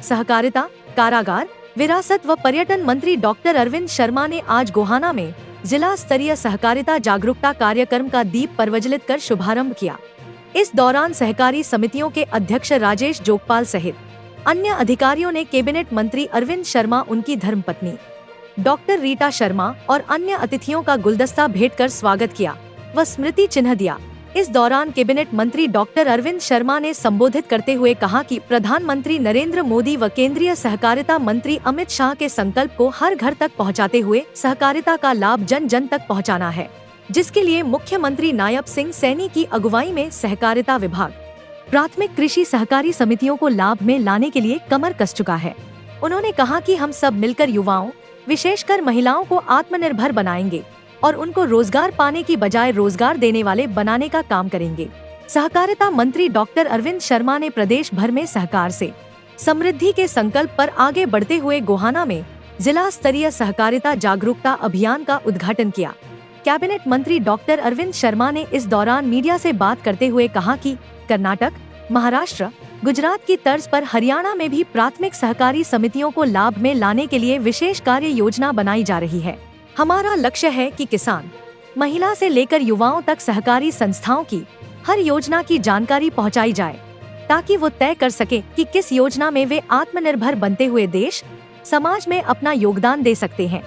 सहकारिता, कारागार, विरासत व पर्यटन मंत्री डॉक्टर अरविंद शर्मा ने आज गोहाना में जिला स्तरीय सहकारिता जागरूकता कार्यक्रम का दीप प्रज्वलित कर शुभारंभ किया। इस दौरान सहकारी समितियों के अध्यक्ष राजेश जोगपाल सहित अन्य अधिकारियों ने कैबिनेट मंत्री अरविंद शर्मा, उनकी धर्मपत्नी डॉक्टर रीटा शर्मा और अन्य अतिथियों का गुलदस्ता भेंट कर स्वागत किया व स्मृति चिन्ह दिया। इस दौरान कैबिनेट मंत्री डॉक्टर अरविंद शर्मा ने संबोधित करते हुए कहा कि प्रधानमंत्री नरेंद्र मोदी व केंद्रीय सहकारिता मंत्री अमित शाह के संकल्प को हर घर तक पहुंचाते हुए सहकारिता का लाभ जन जन तक पहुंचाना है, जिसके लिए मुख्यमंत्री नायब सिंह सैनी की अगुवाई में सहकारिता विभाग प्राथमिक कृषि सहकारी समितियों को लाभ में लाने के लिए कमर कस चुका है। उन्होंने कहा कि हम सब मिलकर युवाओं, विशेषकर महिलाओं को आत्मनिर्भर बनाएंगे और उनको रोजगार पाने की बजाय रोजगार देने वाले बनाने का काम करेंगे। सहकारिता मंत्री डॉक्टर अरविंद शर्मा ने प्रदेश भर में सहकार से समृद्धि के संकल्प पर आगे बढ़ते हुए गोहाना में जिला स्तरीय सहकारिता जागरूकता अभियान का उद्घाटन किया। कैबिनेट मंत्री डॉक्टर अरविंद शर्मा ने इस दौरान मीडिया से बात करते हुए कहा कि कर्नाटक, महाराष्ट्र, गुजरात की तर्ज पर हरियाणा में भी प्राथमिक सहकारी समितियों को लाभ में लाने के लिए विशेष कार्य योजना बनाई जा रही है। हमारा लक्ष्य है कि किसान, महिला से लेकर युवाओं तक सहकारी संस्थाओं की हर योजना की जानकारी पहुंचाई जाए, ताकि वो तय कर सके कि किस योजना में वे आत्मनिर्भर बनते हुए देश, समाज में अपना योगदान दे सकते हैं।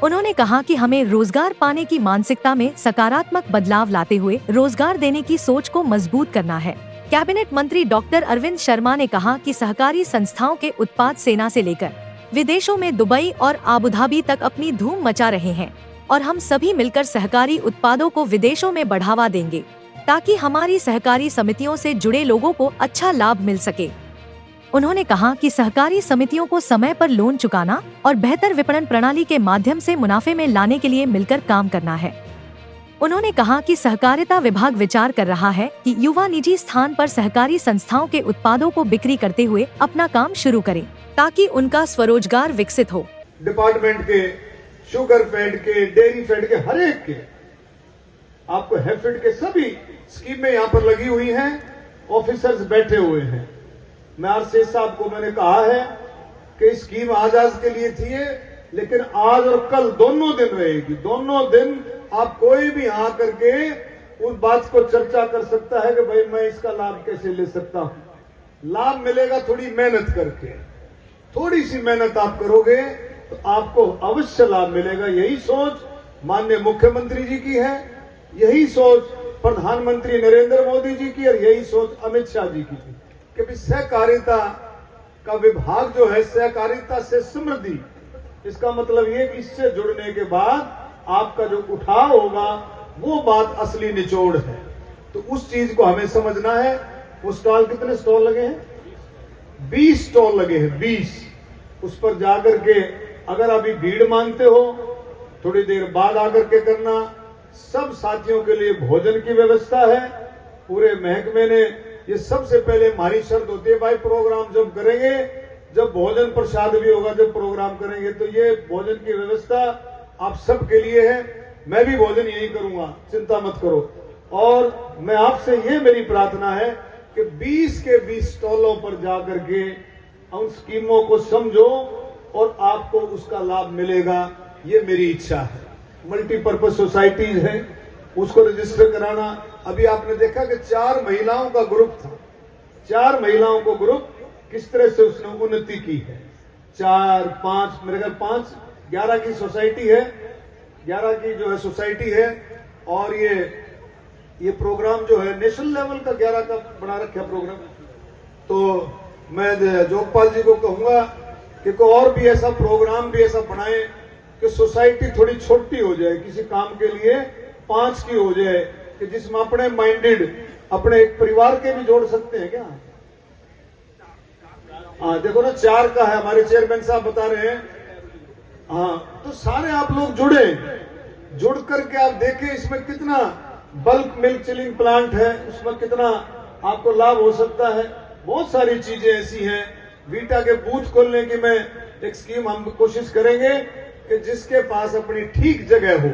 उन्होंने कहा कि हमें रोजगार पाने की मानसिकता में सकारात्मक बदलाव लाते हुए रोजगार देने की सोच को मजबूत करना है। कैबिनेट मंत्री डॉक्टर अरविंद शर्मा ने कहा कि सहकारी संस्थाओं के उत्पाद सेना से लेकर विदेशों में दुबई और आबुधाबी तक अपनी धूम मचा रहे हैं और हम सभी मिलकर सहकारी उत्पादों को विदेशों में बढ़ावा देंगे, ताकि हमारी सहकारी समितियों से जुड़े लोगों को अच्छा लाभ मिल सके। उन्होंने कहा कि सहकारी समितियों को समय पर लोन चुकाना और बेहतर विपणन प्रणाली के माध्यम से मुनाफे में लाने के लिए मिलकर काम करना है। उन्होंने कहा कि सहकारिता विभाग विचार कर रहा है कि युवा निजी स्थान पर सहकारी संस्थाओं के उत्पादों को बिक्री करते हुए अपना काम शुरू करें, ताकि उनका स्वरोजगार विकसित हो। डिपार्टमेंट के, शुगर फैट के, डेयरी फैट के, हर एक के आपको हैफेड के सभी स्कीमें यहाँ पर लगी हुई हैं, ऑफिसर्स बैठे हुए हैं। मैं आरसीएस साहब को मैंने कहा है कि स्कीम आज के लिए थी, लेकिन आज और कल दोनों दिन रहेगी। दोनों दिन आप कोई भी यहाँ करके उस बात को चर्चा कर सकता है कि भाई मैं इसका लाभ कैसे ले सकता हूं। लाभ मिलेगा थोड़ी मेहनत करके, थोड़ी सी मेहनत आप करोगे तो आपको अवश्य लाभ मिलेगा। यही सोच माननीय मुख्यमंत्री जी की है, यही सोच प्रधानमंत्री नरेंद्र मोदी जी की, और यही सोच अमित शाह जी की थी कि सहकारिता का विभाग जो है, सहकारिता से समृद्धि, इसका मतलब ये कि इससे जुड़ने के बाद आपका जो उठाव होगा वो बात असली निचोड़ है। तो उस चीज को हमें समझना है। वो स्टॉल, कितने स्टॉल लगे हैं? 20 स्टॉल लगे हैं, 20। उस पर जाकर के अगर अभी भीड़ मानते हो, थोड़ी देर बाद आकर के करना। सब साथियों के लिए भोजन की व्यवस्था है। पूरे महकमे ने ये सबसे पहले हमारी शर्त होती है, भाई प्रोग्राम जब करेंगे, जब भोजन प्रसाद भी होगा, जब प्रोग्राम करेंगे, तो ये भोजन की व्यवस्था आप सबके लिए है। मैं भी भोजन यही करूंगा, चिंता मत करो। और मैं आपसे ये मेरी प्रार्थना है कि 20 के 20 स्टॉलों पर जाकर के उन स्कीमों को समझो और आपको उसका लाभ मिलेगा, ये मेरी इच्छा है। मल्टीपर्पज सोसाइटीज है, उसको रजिस्टर कराना। अभी आपने देखा कि 4 महिलाओं का ग्रुप था, 4 महिलाओं को ग्रुप किस तरह से उसने उन्नति की है। 4, 5, मेरे घर 5, 11 की सोसाइटी है, 11 की जो है सोसाइटी है। और ये प्रोग्राम जो है नेशनल लेवल का 11 का बना रखा प्रोग्राम। तो मैं जोगपाल जी को कहूंगा कि कोई और भी ऐसा प्रोग्राम भी ऐसा बनाए कि सोसाइटी थोड़ी छोटी हो जाए, किसी काम के लिए 5 की हो जाए, कि जिसमें अपने माइंडेड, अपने एक परिवार के भी जोड़ सकते हैं क्या? हाँ देखो ना, 4 का है, हमारे चेयरमैन साहब बता रहे हैं। हाँ, तो सारे आप लोग जुड़ करके आप देखें इसमें कितना बल्क मिल्क चिलिंग प्लांट है, उसमें कितना आपको लाभ हो सकता है। बहुत सारी चीजें ऐसी हैं। वीटा के बूथ खोलने की मैं एक स्कीम हम कोशिश करेंगे कि जिसके पास अपनी ठीक जगह हो,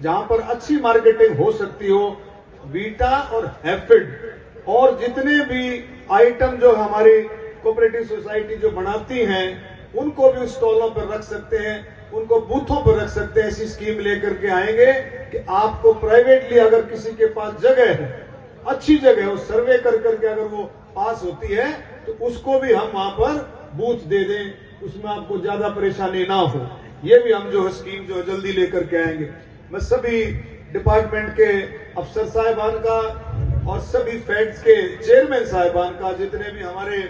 जहां पर अच्छी मार्केटिंग हो सकती हो, वीटा और हैफेड और जितने भी आइटम जो हमारी कोऑपरेटिव सोसाइटी जो बनाती हैं उनको भी उस स्टॉलों पर रख सकते हैं, उनको बूथों पर रख सकते हैं। ऐसी स्कीम लेकर के आएंगे कि आपको प्राइवेटली अगर किसी के पास जगह है, अच्छी जगह है, वो सर्वे कर करके अगर वो पास होती है तो उसको भी हम वहां पर बूथ दे दें, उसमें आपको ज्यादा परेशानी ना हो। ये भी हम जो है स्कीम जो जल्दी लेकर के आएंगे। मैं सभी डिपार्टमेंट के अफसर साहिबान का और सभी फेड्स के चेयरमैन साहिबान का, जितने भी हमारे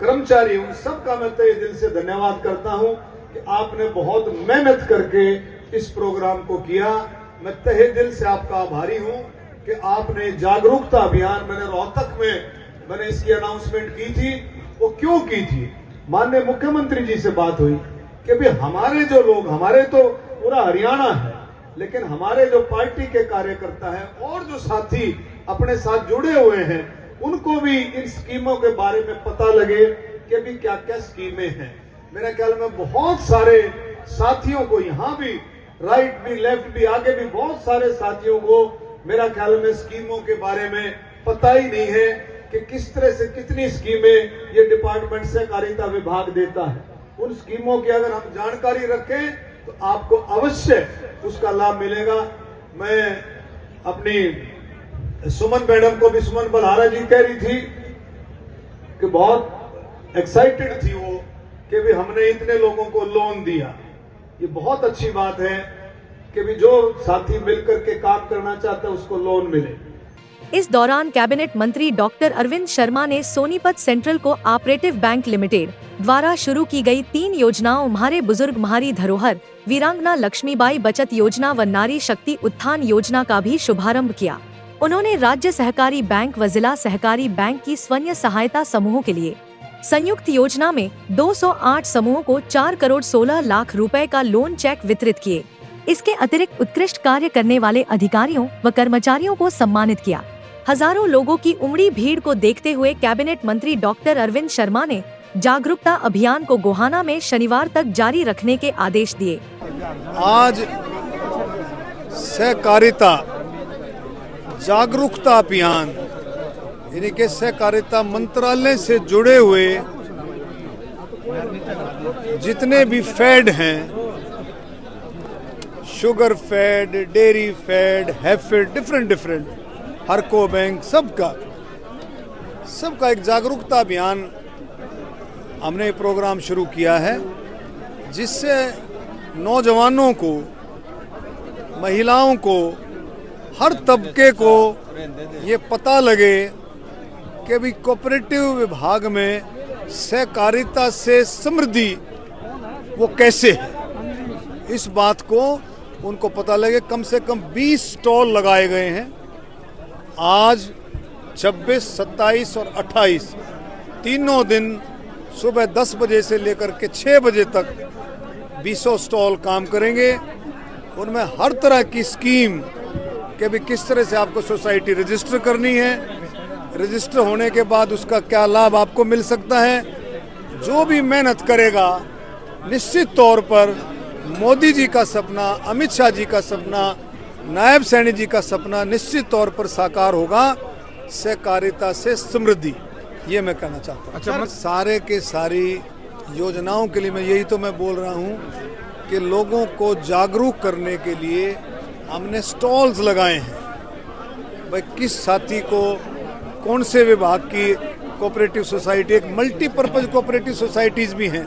कर्मचारी उन सबका मैं तहे दिल से धन्यवाद करता हूं कि आपने बहुत मेहनत करके इस प्रोग्राम को किया। मैं तहे दिल से आपका आभारी हूं कि आपने जागरूकता अभियान, मैंने रोहतक में मैंने इसकी अनाउंसमेंट की थी। वो क्यों की थी? माननीय मुख्यमंत्री जी से बात हुई कि भाई हमारे जो लोग, हमारे तो पूरा हरियाणा है, लेकिन हमारे जो पार्टी के कार्यकर्ता हैं और जो साथी अपने साथ जुड़े हुए हैं, उनको भी इन स्कीमों के बारे में पता लगे कि भी क्या क्या स्कीमें हैं। मेरे ख्याल में बहुत सारे साथियों को, यहाँ भी राइट भी लेफ्ट भी आगे भी बहुत सारे साथियों को मेरा ख्याल में स्कीमों के बारे में पता ही नहीं है कि किस तरह से कितनी स्कीमें ये डिपार्टमेंट सहकारिता विभाग देता है। उन स्कीमों की अगर हम जानकारी रखें तो आपको अवश्य उसका लाभ मिलेगा। मैं अपनी सुमन मैडम को भी, सुमन बलहारा जी कह रही थी कि बहुत एक्साइटेड थी वो कि भी हमने इतने लोगों को लोन दिया। ये बहुत अच्छी बात है कि भी जो साथी मिलकर के काम करना चाहता है उसको लोन मिले। इस दौरान कैबिनेट मंत्री डॉक्टर अरविंद शर्मा ने Sonipat central co operative bank limited द्वारा शुरू की गई 3 योजनाओं म्हारे बुजुर्ग म्हारी धरोहर, वीरांगना लक्ष्मीबाई बचत योजना व नारी शक्ति उत्थान योजना का भी शुभारंभ किया। उन्होंने राज्य सहकारी बैंक व जिला सहकारी बैंक की स्वयं सहायता समूहों के लिए संयुक्त योजना में 208 समूहों को 4 करोड़ 16 लाख रुपए का लोन चेक वितरित किए। इसके अतिरिक्त उत्कृष्ट कार्य करने वाले अधिकारियों व कर्मचारियों को सम्मानित किया। हजारों लोगों की उमड़ी भीड़ को देखते हुए कैबिनेट मंत्री डॉक्टर अरविंद शर्मा ने जागरूकता अभियान को गोहाना में शनिवार तक जारी रखने के आदेश दिए। आज सहकारिता जागरूकता अभियान यानी कि सहकारिता मंत्रालय से जुड़े हुए जितने भी फेड हैं, sugar fed, dairy fed, Hafed, different Harco bank, सबका एक जागरूकता अभियान हमने ये प्रोग्राम शुरू किया है, जिससे नौजवानों को, महिलाओं को, हर तबके को ये पता लगे कि भी कोऑपरेटिव विभाग में सहकारिता से समृद्धि वो कैसे है। इस बात को उनको पता लगे। कम से कम 20 स्टॉल लगाए गए हैं। आज 26, 27 और 28 तीनों दिन सुबह 10 बजे से लेकर के 6 बजे तक 20 स्टॉल काम करेंगे। उनमें हर तरह की स्कीम कि भी किस तरह से आपको सोसाइटी रजिस्टर करनी है, रजिस्टर होने के बाद उसका क्या लाभ आपको मिल सकता है। जो भी मेहनत करेगा, निश्चित तौर पर मोदी जी का सपना, अमित शाह जी का सपना, नायब सैनी जी का सपना निश्चित तौर पर साकार होगा। सहकारिता से समृद्धि, ये मैं कहना चाहता हूँ। अच्छा, सारे के सारी योजनाओं के लिए मैं यही तो मैं बोल रहा हूँ कि लोगों को जागरूक करने के लिए हमने स्टॉल्स लगाए हैं। भाई किस साथी को कौन से विभाग की कोऑपरेटिव सोसाइटी, एक मल्टीपर्पज कोऑपरेटिव सोसाइटीज भी हैं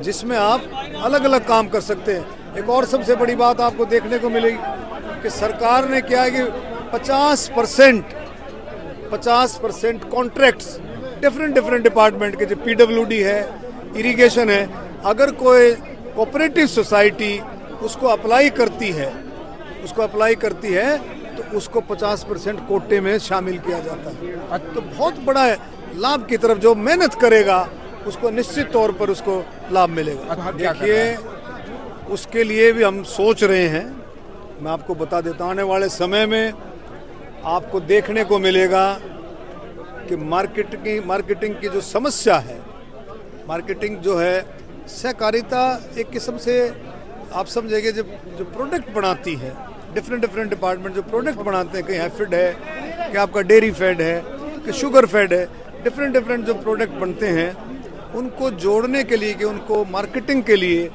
जिसमें आप अलग अलग काम कर सकते हैं। एक और सबसे बड़ी बात आपको देखने को मिलेगी कि सरकार ने क्या है कि 50% कॉन्ट्रैक्ट्स डिफरेंट डिपार्टमेंट के, जो पीडब्ल्यूडी है, इरिगेशन है, अगर कोई कोऑपरेटिव सोसाइटी उसको अप्लाई करती है तो उसको 50% कोटे में शामिल किया जाता है। तो बहुत बड़ा लाभ की तरफ जो मेहनत करेगा उसको निश्चित तौर पर उसको लाभ मिलेगा। देखिए, उसके लिए भी हम सोच रहे हैं। मैं आपको बता देता हूँ, आने वाले समय में आपको देखने को मिलेगा कि मार्केटिंग की जो समस्या है, मार्केटिंग जो है, सहकारिता एक किस्म से आप समझेंगे जो प्रोडक्ट बनाती है, डिफरेंट डिपार्टमेंट जो प्रोडक्ट बनाते हैं, कहीं हैफेड है, कि आपका डेयरी फेड है, कि शुगर फेड है, डिफरेंट जो प्रोडक्ट बनते हैं उनको जोड़ने के लिए, कि उनको मार्केटिंग के लिए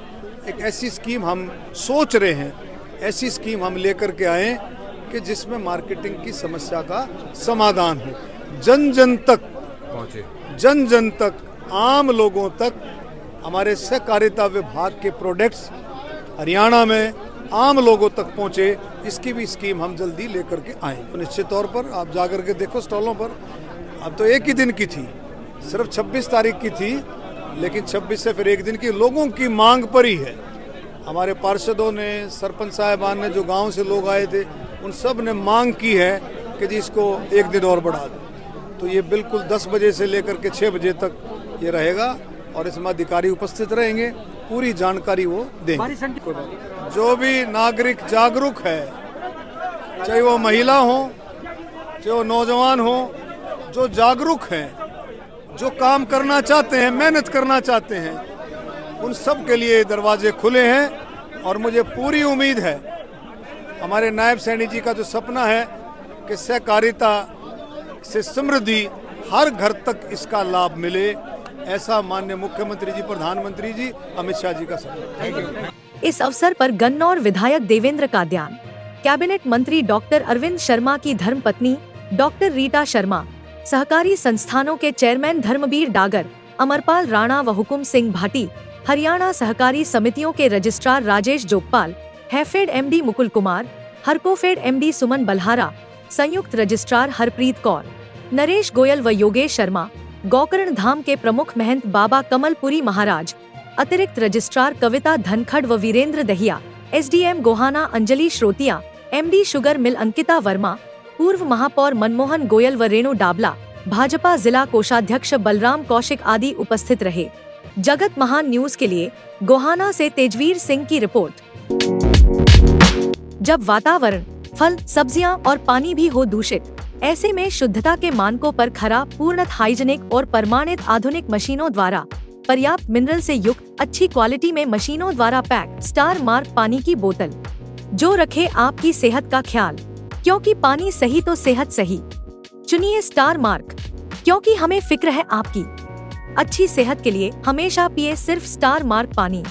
एक ऐसी स्कीम हम सोच रहे हैं, ऐसी स्कीम हम लेकर के आए कि जिसमें मार्केटिंग की समस्या का समाधान हो, जन जन तक पहुँचे, जन जन तक, आम लोगों तक हमारे सहकारिता विभाग के प्रोडक्ट्स हरियाणा में आम लोगों तक पहुँचे। इसकी भी स्कीम हम जल्दी लेकर के आए। तो निश्चित तौर पर आप जाकर के देखो स्टॉलों पर, अब तो एक ही दिन की थी, सिर्फ 26 तारीख की थी, लेकिन 26 से फिर एक दिन की, लोगों की मांग पर ही है। हमारे पार्षदों ने, सरपंच साहिबान ने, जो गांव से लोग आए थे, उन सब ने मांग की है कि जी इसको एक दिन और बढ़ा दो। तो ये बिल्कुल 10 बजे से लेकर के 6 बजे तक ये रहेगा और इसमें अधिकारी उपस्थित रहेंगे, पूरी जानकारी वो देंगे। जो भी नागरिक जागरूक है, चाहे वो महिला हो, चाहे वो नौजवान हो, जो जागरूक हैं, जो काम करना चाहते हैं, मेहनत करना चाहते हैं, उन सब के लिए दरवाजे खुले हैं। और मुझे पूरी उम्मीद है, हमारे नायब सैनी जी का जो सपना है कि सहकारिता से समृद्धि, हर घर तक इसका लाभ मिले, ऐसा माननीय मुख्यमंत्री जी, प्रधानमंत्री जी, अमित शाह जी का सपना। इस अवसर पर गन्नौर विधायक देवेंद्र काद्यान, कैबिनेट मंत्री डॉक्टर अरविंद शर्मा की धर्मपत्नी डॉक्टर रीटा शर्मा, सहकारी संस्थानों के चेयरमैन धर्मबीर डागर, अमरपाल राणा व हुकुम सिंह भाटी, हरियाणा सहकारी समितियों के registrar Rajesh Jogpal, Hafed MD Mukul Kumar, Harcofed MD Suman Balhara, संयुक्त रजिस्ट्रार हरप्रीत कौर, नरेश गोयल व योगेश शर्मा, गोकर्ण धाम के प्रमुख महंत बाबा कमलपुरी महाराज, अतिरिक्त रजिस्ट्रार कविता धनखड़ व Virender Dahiya, SDM Gohana Anjali Shrotiya, MD sugar mill Ankita Verma, पूर्व महापौर मनमोहन गोयल व रेणु डाबला, भाजपा जिला कोषाध्यक्ष बलराम कौशिक आदि उपस्थित रहे। जगत महान न्यूज के लिए गोहाना से तेजवीर सिंह की रिपोर्ट। जब वातावरण, फल, सब्जियां और पानी भी हो दूषित, ऐसे में शुद्धता के मानकों पर खरा, पूर्णत हाइजीनिक और प्रमाणित आधुनिक मशीनों द्वारा पर्याप्त मिनरल से युक्त अच्छी क्वालिटी में मशीनों द्वारा पैक स्टार मार्क पानी की बोतल, जो रखे आपकी सेहत का ख्याल, क्योंकि पानी सही तो सेहत सही। चुनिए स्टार मार्क, क्योंकि हमें फिक्र है आपकी अच्छी सेहत के लिए। हमेशा पिए सिर्फ स्टार मार्क पानी।